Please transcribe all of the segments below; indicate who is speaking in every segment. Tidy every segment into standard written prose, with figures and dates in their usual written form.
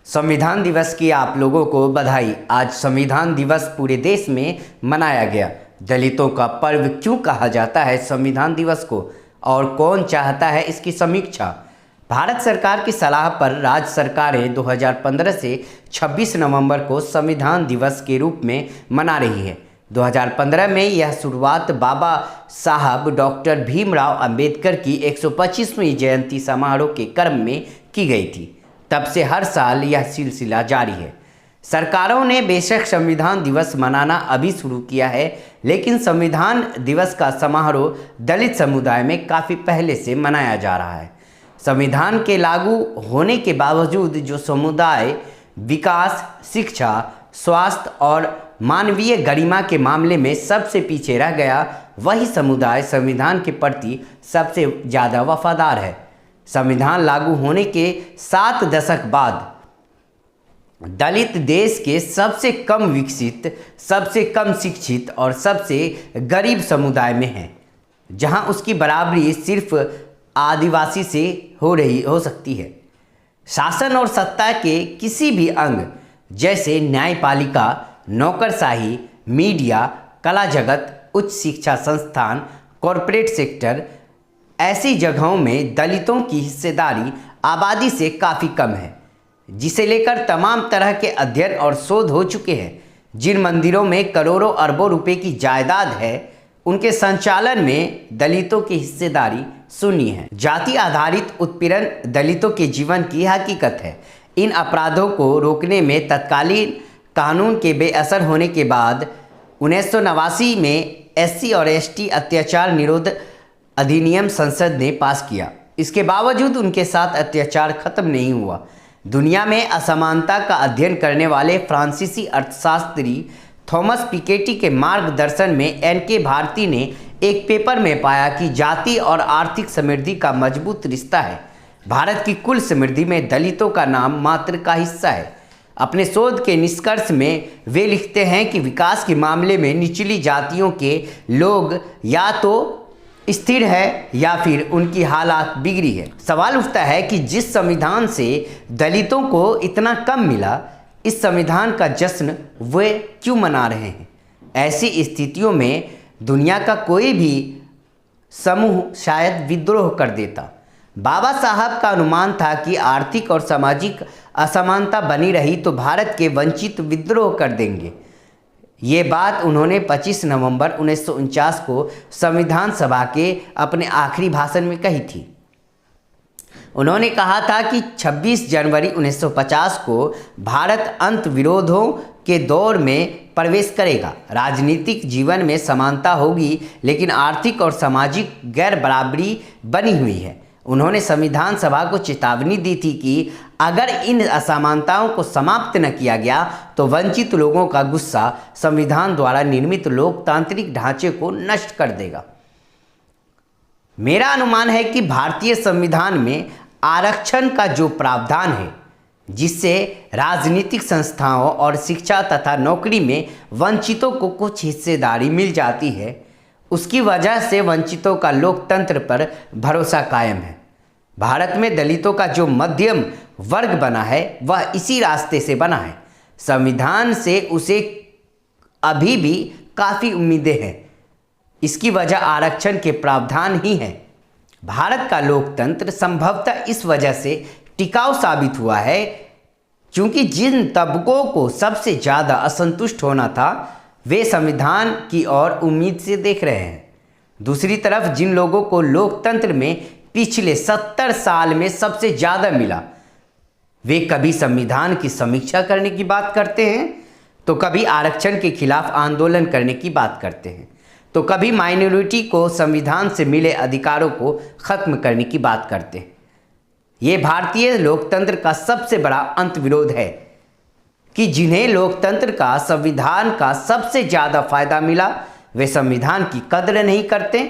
Speaker 1: संविधान दिवस की आप लोगों को बधाई। आज संविधान दिवस पूरे देश में मनाया गया। दलितों का पर्व क्यों कहा जाता है संविधान दिवस को, और कौन चाहता है इसकी समीक्षा। भारत सरकार की सलाह पर राज्य सरकारें 2015 से 26 नवंबर को संविधान दिवस के रूप में मना रही है। 2015 में यह शुरुआत बाबा साहब डॉक्टर भीमराव अंबेडकर की 125वीं जयंती समारोह के क्रम में की गई थी। तब से हर साल यह सिलसिला जारी है। सरकारों ने बेशक संविधान दिवस मनाना अभी शुरू किया है, लेकिन संविधान दिवस का समारोह दलित समुदाय में काफ़ी पहले से मनाया जा रहा है। संविधान के लागू होने के बावजूद जो समुदाय विकास, शिक्षा, स्वास्थ्य और मानवीय गरिमा के मामले में सबसे पीछे रह गया, वही समुदाय संविधान के प्रति सबसे ज़्यादा वफादार है। संविधान लागू होने के 7 दशक बाद दलित देश के सबसे कम विकसित, सबसे कम शिक्षित और सबसे गरीब समुदाय में है, जहां उसकी बराबरी सिर्फ आदिवासी से हो सकती है। शासन और सत्ता के किसी भी अंग जैसे न्यायपालिका, नौकरशाही, मीडिया, कला जगत, उच्च शिक्षा संस्थान, कॉरपोरेट सेक्टर, ऐसी जगहों में दलितों की हिस्सेदारी आबादी से काफ़ी कम है, जिसे लेकर तमाम तरह के अध्ययन और शोध हो चुके हैं। जिन मंदिरों में करोड़ों अरबों रुपए की जायदाद है, उनके संचालन में दलितों की हिस्सेदारी शून्य है। जाति आधारित उत्पीड़न दलितों के जीवन की हकीकत है। इन अपराधों को रोकने में तत्कालीन कानून के बेअसर होने के बाद 1989 में SC और ST अत्याचार निरोध अधिनियम संसद ने पास किया। इसके बावजूद उनके साथ अत्याचार खत्म नहीं हुआ। दुनिया में असमानता का अध्ययन करने वाले फ्रांसीसी अर्थशास्त्री थॉमस पिकेटी के मार्गदर्शन में NK भारती ने एक पेपर में पाया कि जाति और आर्थिक समृद्धि का मजबूत रिश्ता है। भारत की कुल समृद्धि में दलितों का नाम मात्र का हिस्सा है। अपने शोध के निष्कर्ष में वे लिखते हैं कि विकास के मामले में निचली जातियों के लोग या तो स्थिर है या फिर उनकी हालात बिगड़ी है। सवाल उठता है कि जिस संविधान से दलितों को इतना कम मिला, इस संविधान का जश्न वे क्यों मना रहे हैं। ऐसी स्थितियों में दुनिया का कोई भी समूह शायद विद्रोह कर देता। बाबा साहब का अनुमान था कि आर्थिक और सामाजिक असमानता बनी रही तो भारत के वंचित विद्रोह कर देंगे। ये बात उन्होंने 25 नवंबर 1949 को संविधान सभा के अपने आखिरी भाषण में कही थी। उन्होंने कहा था कि 26 जनवरी 1950 को भारत अंत विरोधों के दौर में प्रवेश करेगा। राजनीतिक जीवन में समानता होगी, लेकिन आर्थिक और सामाजिक गैर बराबरी बनी हुई है। उन्होंने संविधान सभा को चेतावनी दी थी कि अगर इन असमानताओं को समाप्त न किया गया तो वंचित लोगों का गुस्सा संविधान द्वारा निर्मित लोकतांत्रिक ढांचे को नष्ट कर देगा। मेरा अनुमान है कि भारतीय संविधान में आरक्षण का जो प्रावधान है, जिससे राजनीतिक संस्थाओं और शिक्षा तथा नौकरी में वंचितों को कुछ हिस्सेदारी मिल जाती है, उसकी वजह से वंचितों का लोकतंत्र पर भरोसा कायम है। भारत में दलितों का जो मध्यम वर्ग बना है, वह इसी रास्ते से बना है। संविधान से उसे अभी भी काफ़ी उम्मीदें हैं। इसकी वजह आरक्षण के प्रावधान ही है। भारत का लोकतंत्र संभवतः इस वजह से टिकाऊ साबित हुआ है, क्योंकि जिन तबकों को सबसे ज़्यादा असंतुष्ट होना था, वे संविधान की ओर उम्मीद से देख रहे हैं। दूसरी तरफ जिन लोगों को लोकतंत्र में पिछले 70 साल में सबसे ज़्यादा मिला, वे कभी संविधान की समीक्षा करने की बात करते हैं, तो कभी आरक्षण के खिलाफ आंदोलन करने की बात करते हैं, तो कभी माइनॉरिटी को संविधान से मिले अधिकारों को खत्म करने की बात करते हैं। ये भारतीय लोकतंत्र का सबसे बड़ा अंतविरोध है कि जिन्हें लोकतंत्र का, संविधान का सबसे ज़्यादा फायदा मिला, वे संविधान की कद्र नहीं करते,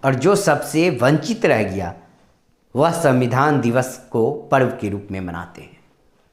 Speaker 1: और जो सबसे वंचित रह गया, वह संविधान दिवस को पर्व के रूप में मनाते हैं।